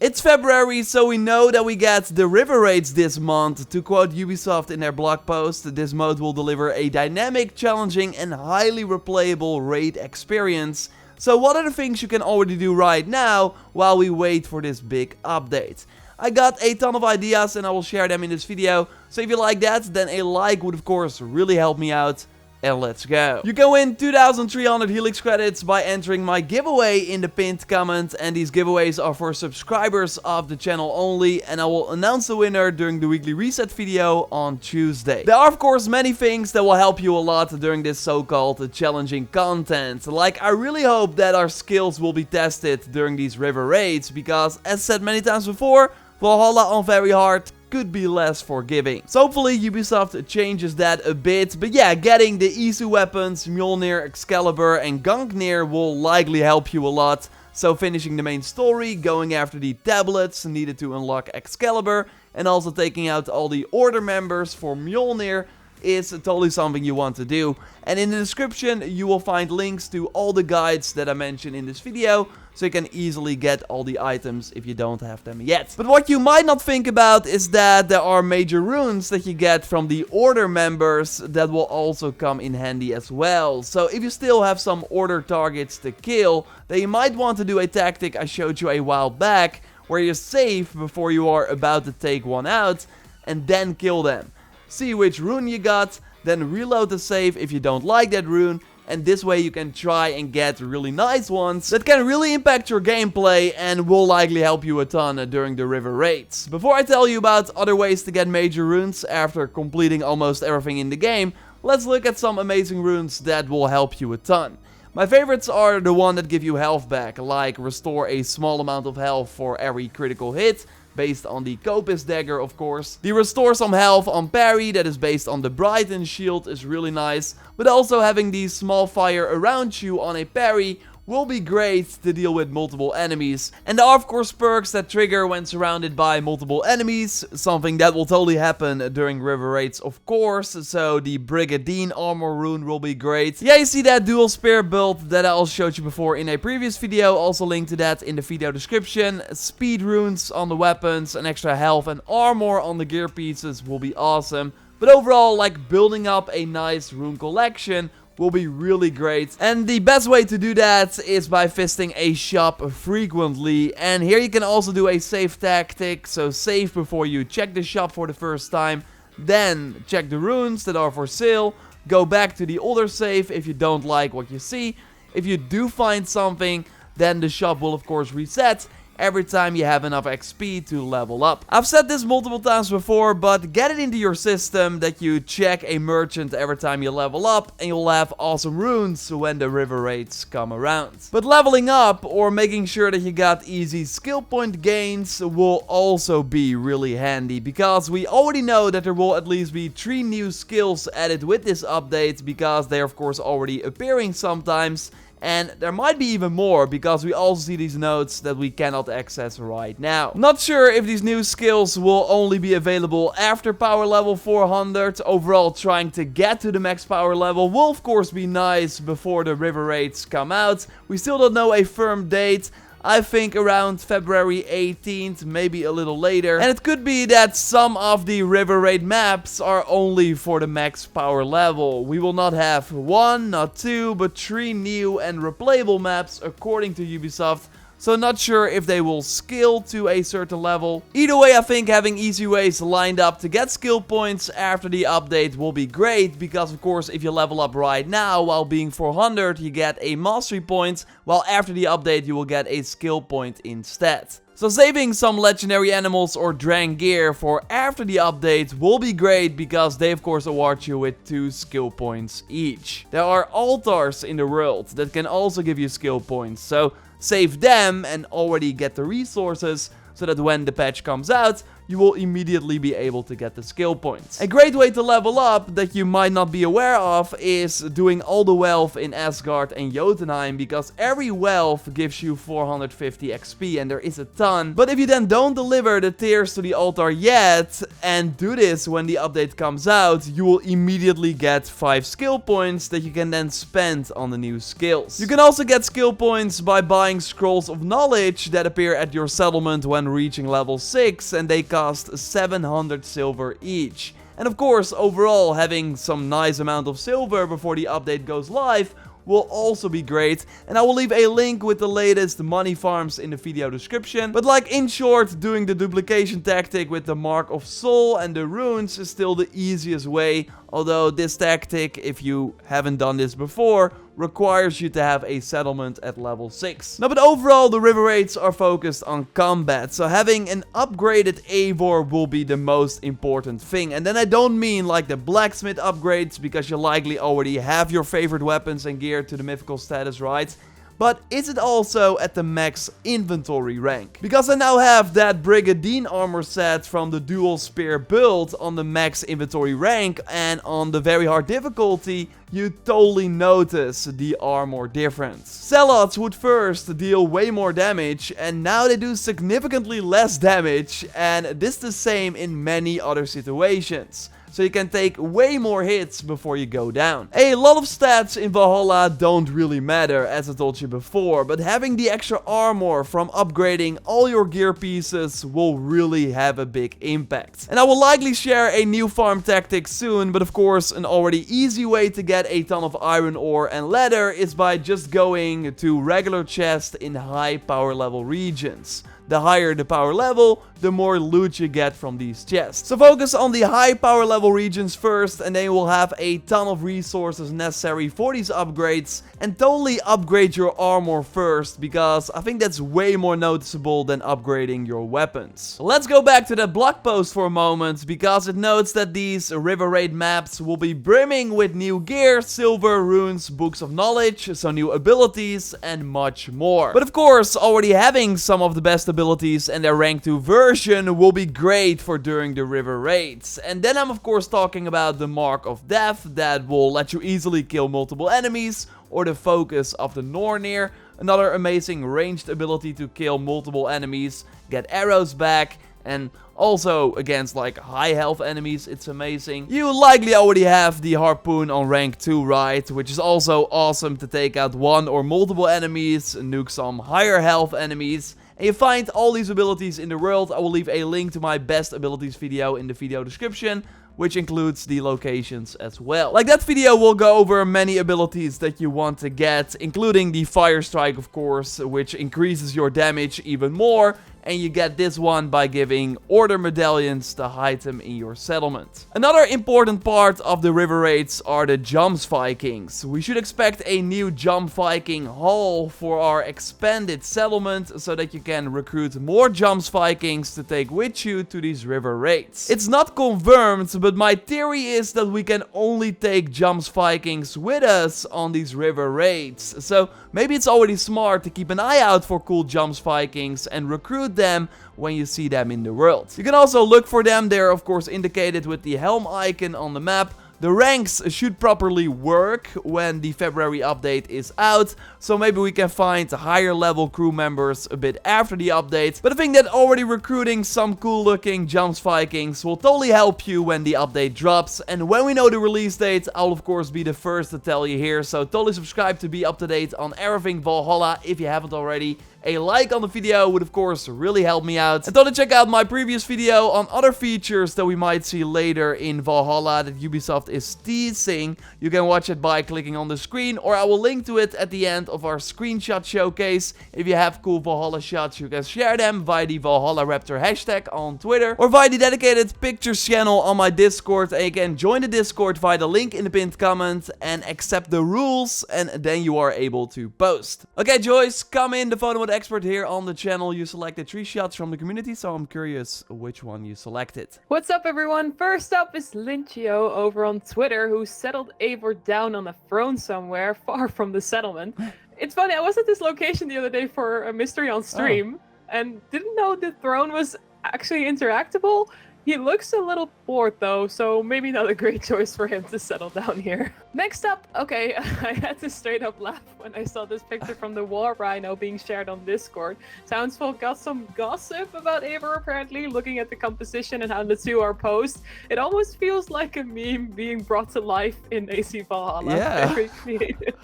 It's February, so we know that we get the river raids this month. To quote Ubisoft in their blog post, this mode will deliver a dynamic, challenging and highly replayable raid experience. So what are the things you can already do right now while we wait for this big update? I got a ton of ideas and I will share them in this video. So if you like that, then a like would of course really help me out. And let's go. You can win 2,300 Helix credits by entering my giveaway in the pinned comment. And these giveaways are for subscribers of the channel only. And I will announce the winner during the weekly reset video on Tuesday. There are of course many things that will help you a lot during this so-called challenging content. Like, I really hope that our skills will be tested during these river raids. Because as said many times before, Valhalla on very hard could be less forgiving. So hopefully Ubisoft changes that a bit. But yeah, getting the Isu weapons, Mjolnir, Excalibur and Gungnir will likely help you a lot. So finishing the main story, going after the tablets needed to unlock Excalibur, and also taking out all the order members for Mjolnir is totally something you want to do. And in the description you will find links to all the guides that I mentioned in this video, so you can easily get all the items if you don't have them yet. But what you might not think about is that there are major runes that you get from the order members that will also come in handy as well. So if you still have some order targets to kill, then you might want to do a tactic I showed you a while back, where you save before you are about to take one out and then kill them. See which rune you got, then reload the save if you don't like that rune, and this way you can try and get really nice ones that can really impact your gameplay and will likely help you a ton during the river raids. Before I tell you about other ways to get major runes after completing almost everything in the game, let's look at some amazing runes that will help you a ton. My favorites are the one that give you health back, like restore a small amount of health for every critical hit, based on the Copis dagger of course. The restore some health on parry, that is based on the Brighton shield, is really nice. But also having the small fire around you on a parry will be great to deal with multiple enemies. And there are of course perks that trigger when surrounded by multiple enemies, something that will totally happen during river raids of course. So the Brigadine armor rune will be great. Yeah, you see that dual spear build that I also showed you before in a previous video, also linked to that in the video description. Speed runes on the weapons, and extra health and armor on the gear pieces will be awesome. But overall, like, building up a nice rune collection will be really great. And the best way to do that is by visiting a shop frequently. And here you can also do a save tactic. So save before you check the shop for the first time. Then check the runes that are for sale. Go back to the older save if you don't like what you see. If you do find something, then the shop will of course reset every time you have enough XP to level up. I've said this multiple times before, but get it into your system that you check a merchant every time you level up, and you'll have awesome runes when the river raids come around. But leveling up or making sure that you got easy skill point gains will also be really handy, because we already know that there will at least be 3 new skills added with this update, because they're of course already appearing sometimes. And there might be even more, because we also see these nodes that we cannot access right now. Not sure if these new skills will only be available after power level 400. Overall, trying to get to the max power level will of course be nice before the river raids come out. We still don't know a firm date. I think around February 18th, maybe a little later. And it could be that some of the river raid maps are only for the max power level. We will not have 1, not 2, but 3 new and replayable maps according to Ubisoft. So not sure if they will scale to a certain level. Either way, I think having easy ways lined up to get skill points after the update will be great. Because of course, if you level up right now while being 400, you get a mastery point. While after the update, you will get a skill point instead. So saving some legendary animals or Drang gear for after the update will be great, because they of course award you with 2 skill points each. There are altars in the world that can also give you skill points, so save them and already get the resources, so that when the patch comes out, you will immediately be able to get the skill points. A great way to level up that you might not be aware of is doing all the wealth in Asgard and Jotunheim, because every wealth gives you 450 XP and there is a ton. But if you then don't deliver the tears to the altar yet and do this when the update comes out, you will immediately get 5 skill points that you can then spend on the new skills. You can also get skill points by buying scrolls of knowledge that appear at your settlement when reaching level 6, and they cost 700 silver each. And of course, overall, having some nice amount of silver before the update goes live will also be great, and I will leave a link with the latest money farms in the video description. But like, in short, doing the duplication tactic with the Mark of Soul and the runes is still the easiest way, although this tactic, if you haven't done this before, requires you to have a settlement at level 6. Now, but overall, the river raids are focused on combat, so having an upgraded Eivor will be the most important thing. And then I don't mean like the blacksmith upgrades, because you likely already have your favorite weapons and gear to the mythical status, right? But is it also at the max inventory rank? Because I now have that Brigadine armor set from the dual spear build on the max inventory rank, and on the very hard difficulty, you totally notice the armor difference. Zealots would first deal way more damage, and now they do significantly less damage, and this is the same in many other situations. So you can take way more hits before you go down. A lot of stats in Valhalla don't really matter, as I told you before, but having the extra armor from upgrading all your gear pieces will really have a big impact. And I will likely share a new farm tactic soon, but of course an already easy way to get a ton of iron ore and leather is by just going to regular chests in high power level regions. The higher the power level, the more loot you get from these chests. So focus on the high power level regions first, and then you will have a ton of resources necessary for these upgrades. And totally upgrade your armor first, because I think that's way more noticeable than upgrading your weapons. Let's go back to that blog post for a moment, because it notes that these river raid maps will be brimming with new gear, silver, runes, books of knowledge, so new abilities, and much more. But of course, already having some of the best abilities and their rank 2 version will be great for during the river raids. And then I'm of course talking about the Mark of Death that will let you easily kill multiple enemies, or the Focus of the Nornir, another amazing ranged ability to kill multiple enemies, get arrows back, and also against like high health enemies, it's amazing. You likely already have the Harpoon on rank 2, right? Which is also awesome to take out one or multiple enemies, nuke some higher health enemies. And you find all these abilities in the world. I will leave a link to my best abilities video in the video description, which includes the locations as well. Like, that video will go over many abilities that you want to get, including the Fire Strike, of course, which increases your damage even more. And you get this one by giving order medallions to hide them in your settlement. Another important part of the river raids are the Jumps Vikings. We should expect a new Jump Viking hall for our expanded settlement, so that you can recruit more Jumps Vikings to take with you to these river raids. It's not confirmed, but my theory is that we can only take Jumps Vikings with us on these river raids. So maybe it's already smart to keep an eye out for cool Jumps Vikings and recruit them when you see them in the world. You can also look for them. They're of course indicated with the helm icon on the map. The ranks should properly work when the February update is out, so maybe we can find higher level crew members a bit after the update. But I think that already recruiting some cool looking Jumps Vikings will totally help you when the update drops. And when we know the release date, I'll of course be the first to tell you here, so totally subscribe to be up to date on everything Valhalla if you haven't already. A like on the video would of course really help me out. And don't check out my previous video on other features that we might see later in Valhalla that Ubisoft is teasing. You can watch it by clicking on the screen, or I will link to it at the end of our screenshot showcase. If you have cool Valhalla shots, you can share them via the JorRaptor hashtag on Twitter, or via the dedicated pictures channel on my Discord. And you can join the Discord via the link in the pinned comment and accept the rules, and then you are able to post. Okay, Joyce, come in, the photo mode expert here on the channel. You selected 3 shots from the community, so I'm curious which one you selected. What's up, everyone? First up is Lynchio over on Twitter, who settled Eivor down on a throne somewhere far from the settlement. It's funny, I was at this location the other day for a mystery on stream, and didn't know the throne was actually interactable. He looks a little bored though, so maybe not a great choice for him to settle down here. Next up, okay, I had to straight up laugh when I saw this picture from the war rhino being shared on Discord. Townsfolk got some gossip about Eivor apparently, looking at the composition and how the two are posed. It almost feels like a meme being brought to life in AC Valhalla. Yeah. Very creative.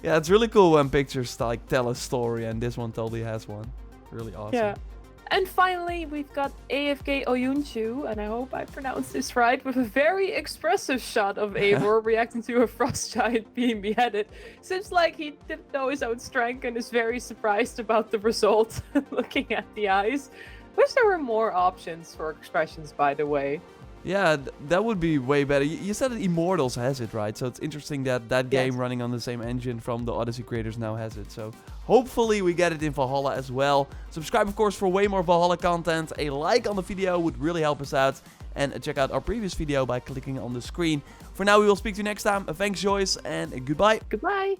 Yeah, it's really cool when pictures like tell a story, and this one totally has one. Really awesome. Yeah. And finally, we've got AFK Oyunchu, and I hope I pronounced this right, with a very expressive shot of Eivor reacting to a frost giant being beheaded. Seems like he didn't know his own strength and is very surprised about the result, looking at the eyes. Wish there were more options for expressions, by the way. Yeah, that would be way better. You said that Immortals has it, right? So it's interesting that that game running on the same engine from the Odyssey creators now has it. So hopefully we get it in Valhalla as well. Subscribe, of course, for way more Valhalla content. A like on the video would really help us out. And check out our previous video by clicking on the screen. For now, we will speak to you next time. Thanks, Joyce, and goodbye. Goodbye.